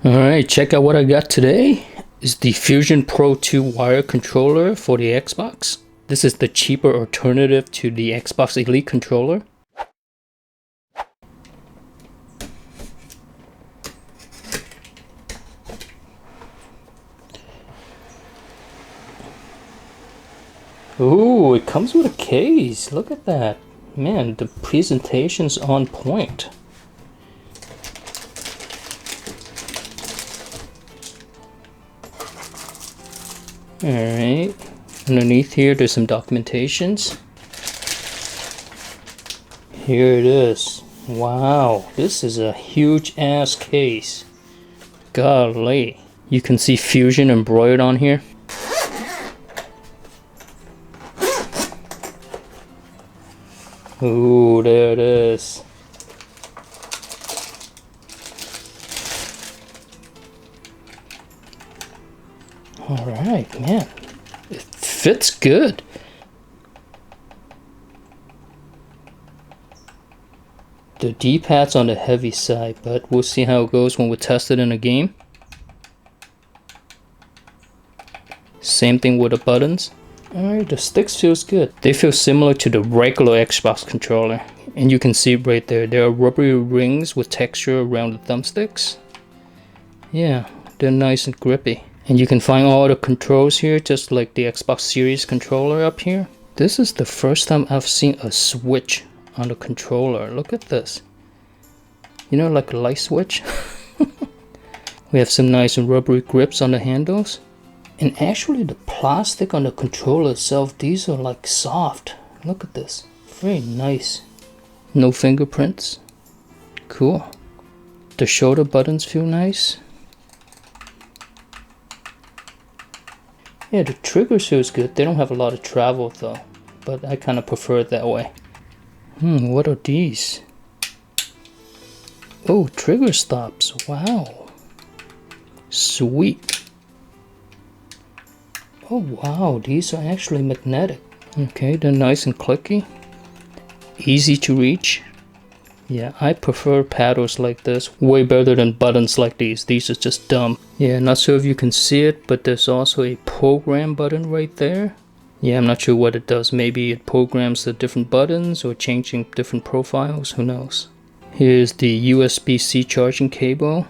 Alright, check out what I got today. Is the Fusion Pro 2 wire controller for the Xbox. This is the cheaper alternative to the Xbox Elite controller. Ooh, it comes with a case. Look at that. Man, the presentation's on point. Alright, underneath here there's some documentations. Here it is. Wow, this is a huge ass case. Golly. You can see Fusion embroidered on here. Ooh, there it is. Alright, man. It fits good. The D-pad's on the heavy side, but we'll see how it goes when we test it in a game. Same thing with the buttons. Alright, the sticks feels good. They feel similar to the regular Xbox controller. And you can see right there, there are rubbery rings with texture around the thumbsticks. Yeah, they're nice and grippy. And you can find all the controls here, just like the Xbox Series controller up here. This is the first time I've seen a switch on the controller. Look at this. You know, like a light switch. We have some nice and rubbery grips on the handles. And actually the plastic on the controller itself, these are like soft. Look at this. Very nice. No fingerprints. Cool. The shoulder buttons feel nice. Yeah, the triggers feels good. They don't have a lot of travel though, but I kind of prefer it that way. What are these? Oh, trigger stops. Wow. Sweet. Oh wow, these are actually magnetic. Okay, they're nice and clicky. Easy to reach. Yeah, I prefer paddles like this way better than buttons like these. These are just dumb. Yeah, not sure if you can see it, but there's also a program button right there. Yeah, I'm not sure what it does. Maybe it programs the different buttons or changing different profiles. Who knows? Here's the USB-C charging cable.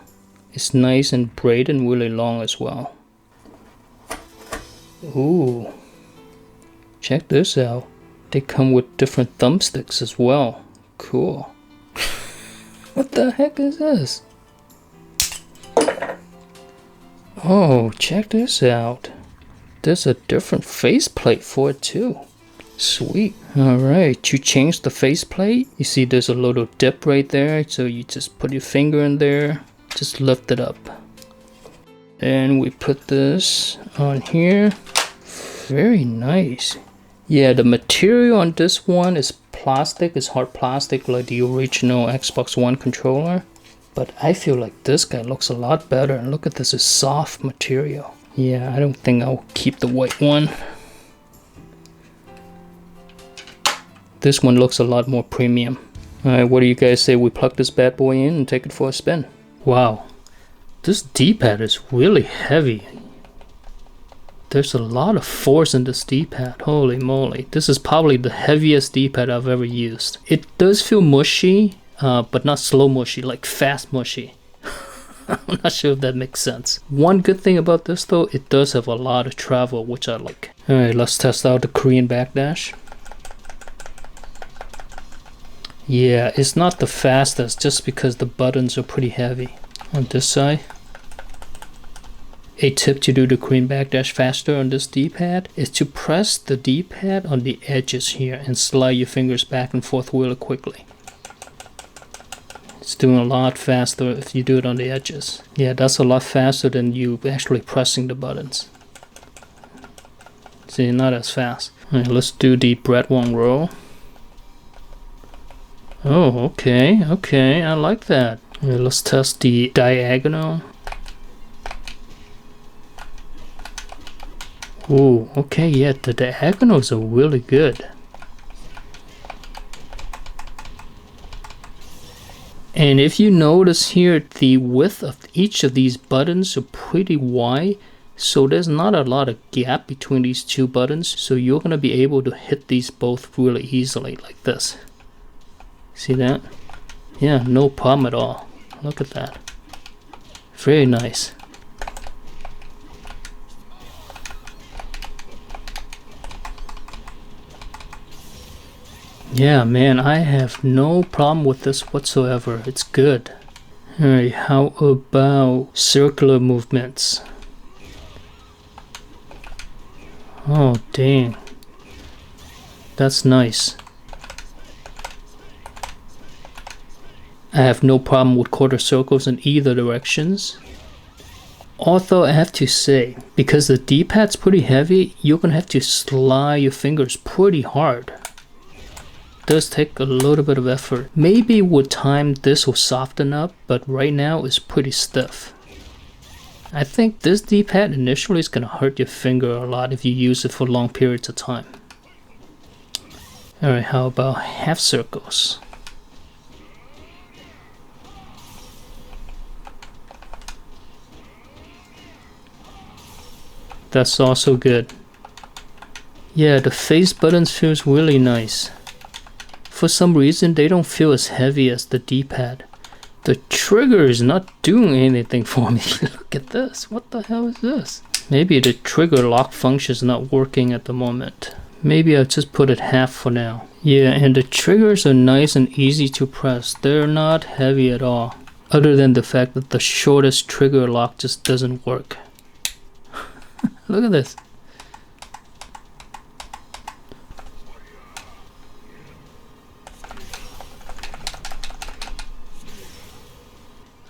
It's nice and braided and really long as well. Ooh, check this out. They come with different thumbsticks as well. Cool. What the heck is this? Oh, check this out. There's a different faceplate for it too. Sweet. Alright, to change the faceplate, you see there's a little dip right there. So you just put your finger in there, just lift it up. And we put this on here. Very nice. Yeah, the material on this one is plastic. It's hard plastic like the original Xbox One controller. But I feel like this guy looks a lot better. And look at this, it's soft material. Yeah, I don't think I'll keep the white one. This one looks a lot more premium. Alright, what do you guys say we plug this bad boy in and take it for a spin? Wow. This D-pad is really heavy. There's a lot of force in this D-pad. Holy moly. This is probably the heaviest D-pad I've ever used. It does feel mushy, but not slow mushy, like fast mushy. I'm not sure if that makes sense. One good thing about this though, it does have a lot of travel, which I like. Alright, let's test out the Korean backdash. Yeah, it's not the fastest just because the buttons are pretty heavy. On this side. A tip to do the Korean backdash faster on this D-pad is to press the D-pad on the edges here and slide your fingers back and forth really quickly. It's doing a lot faster if you do it on the edges. Yeah, that's a lot faster than you actually pressing the buttons. See, not as fast. Alright, let's do the Brett Wong roll. Oh, okay, I like that. Alright, let's test the diagonal. Ooh, okay, yeah, the diagonals are really good. And if you notice here, the width of each of these buttons are pretty wide, so there's not a lot of gap between these two buttons, so you're going to be able to hit these both really easily like this. See that? Yeah, no problem at all. Look at that. Very nice. Yeah, man, I have no problem with this whatsoever. It's good. Alright, how about circular movements? Oh, dang. That's nice. I have no problem with quarter circles in either directions. Although I have to say, because the D-pad's pretty heavy, you're gonna have to slide your fingers pretty hard. It does take a little bit of effort. Maybe with time this will soften up, but right now it's pretty stiff. I think this D-pad initially is gonna hurt your finger a lot if you use it for long periods of time. Alright, how about half circles? That's also good. Yeah, the face buttons feels really nice. For some reason, they don't feel as heavy as the D-pad. The trigger is not doing anything for me. Look at this. What the hell is this? Maybe the trigger lock function is not working at the moment. Maybe I'll just put it half for now. Yeah, and the triggers are nice and easy to press. They're not heavy at all. Other than the fact that the shortest trigger lock just doesn't work. Look at this.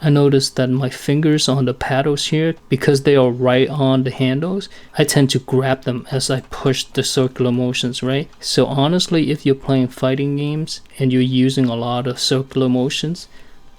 I noticed that my fingers on the paddles here, because they are right on the handles, I tend to grab them as I push the circular motions, right? So honestly, if you're playing fighting games and you're using a lot of circular motions,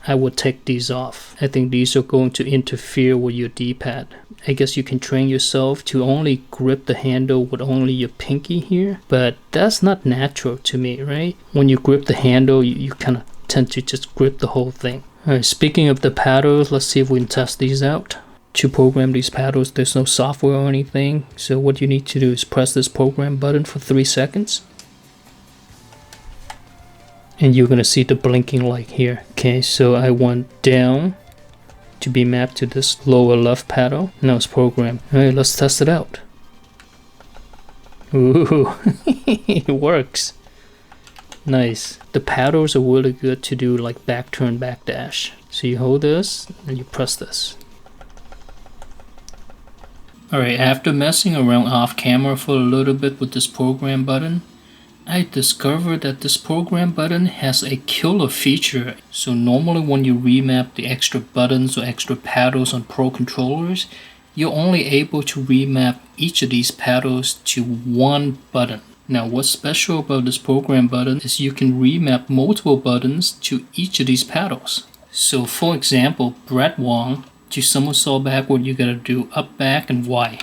I would take these off. I think these are going to interfere with your D-pad. I guess you can train yourself to only grip the handle with only your pinky here, but that's not natural to me, right? When you grip the handle, you kind of tend to just grip the whole thing. Alright, speaking of the paddles, let's see if we can test these out. To program these paddles, there's no software or anything, so what you need to do is press this program button for 3 seconds. And you're gonna see the blinking light here. Okay, so I want down to be mapped to this lower left paddle. Now it's programmed. Alright, let's test it out. Ooh, it works. Nice. The paddles are really good to do like back turn, back dash. So you hold this and you press this. Alright, after messing around off camera for a little bit with this program button, I discovered that this program button has a killer feature. So normally when you remap the extra buttons or extra paddles on Pro controllers, you're only able to remap each of these paddles to one button. Now what's special about this program button is you can remap multiple buttons to each of these paddles. So for example, Brett Wong, to somersault backward you gotta do up, back, and Y,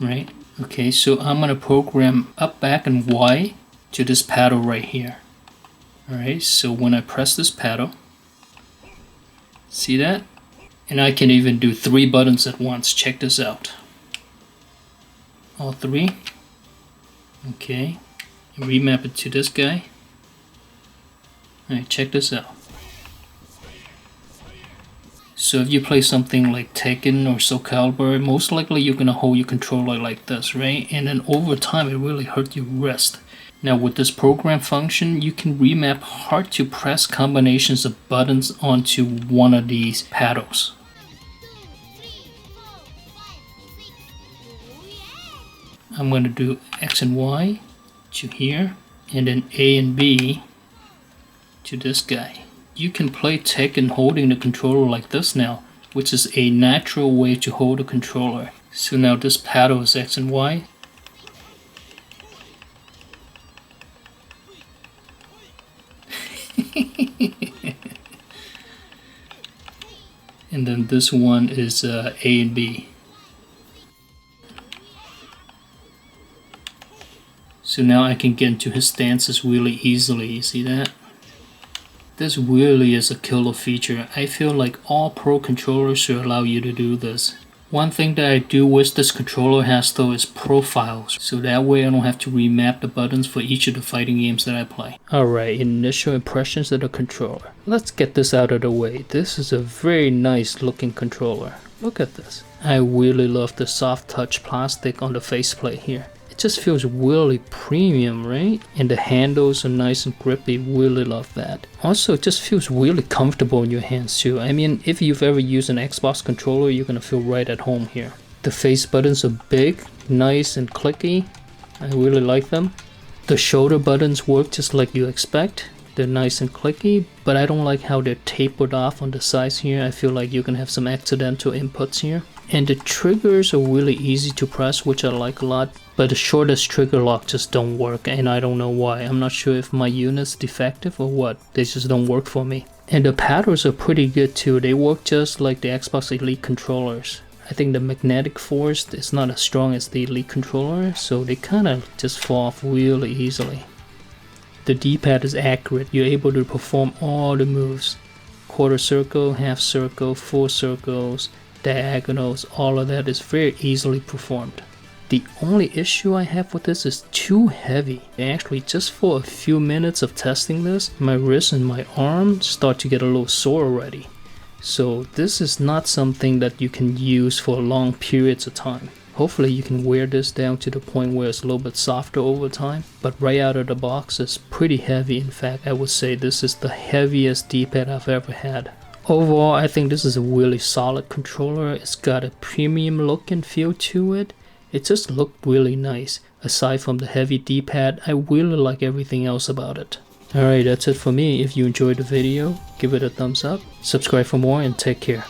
right? Okay, so I'm gonna program up, back, and Y to this paddle right here. Alright, so when I press this paddle, see that? And I can even do 3 buttons at once. Check this out. All 3. Okay, remap it to this guy. Alright, check this out. So if you play something like Tekken or Soul Calibur, most likely you're gonna hold your controller like this, right? And then over time it really hurt your wrist. Now with this program function, you can remap hard to press combinations of buttons onto one of these paddles. I'm going to do X and Y to here, and then A and B to this guy. You can play Tekken holding the controller like this now, which is a natural way to hold a controller. So now this paddle is X and Y. And then this one is A and B. So now I can get into his stances really easily, you see that? This really is a killer feature. I feel like all pro controllers should allow you to do this. One thing that I do wish this controller has though is profiles, so that way I don't have to remap the buttons for each of the fighting games that I play. Alright, initial impressions of the controller. Let's get this out of the way. This is a very nice looking controller. Look at this. I really love the soft touch plastic on the faceplate here. It just feels really premium, right? And the handles are nice and grippy, really love that. Also, it just feels really comfortable in your hands too. I mean, if you've ever used an Xbox controller, you're gonna feel right at home here. The face buttons are big, nice and clicky. I really like them. The shoulder buttons work just like you expect. They're nice and clicky, but I don't like how they're tapered off on the sides here. I feel like you can have some accidental inputs here. And the triggers are really easy to press, which I like a lot, but the shortest trigger lock just don't work, and I don't know why. I'm not sure if my unit's defective or what. They just don't work for me. And the paddles are pretty good too. They work just like the Xbox Elite controllers. I think the magnetic force is not as strong as the Elite controller, so they kind of just fall off really easily. The D-pad is accurate. You're able to perform all the moves. Quarter circle, half circle, full circles, diagonals, all of that is very easily performed. The only issue I have with this is too heavy. Actually, just for a few minutes of testing this, my wrist and my arm start to get a little sore already. So this is not something that you can use for long periods of time. Hopefully you can wear this down to the point where it's a little bit softer over time, but right out of the box it's pretty heavy. In fact, I would say this is the heaviest D-pad I've ever had. Overall, I think this is a really solid controller. It's got a premium look and feel to it. It just looked really nice. Aside from the heavy D-pad, I really like everything else about it. Alright, that's it for me. If you enjoyed the video, give it a thumbs up, subscribe for more, and take care.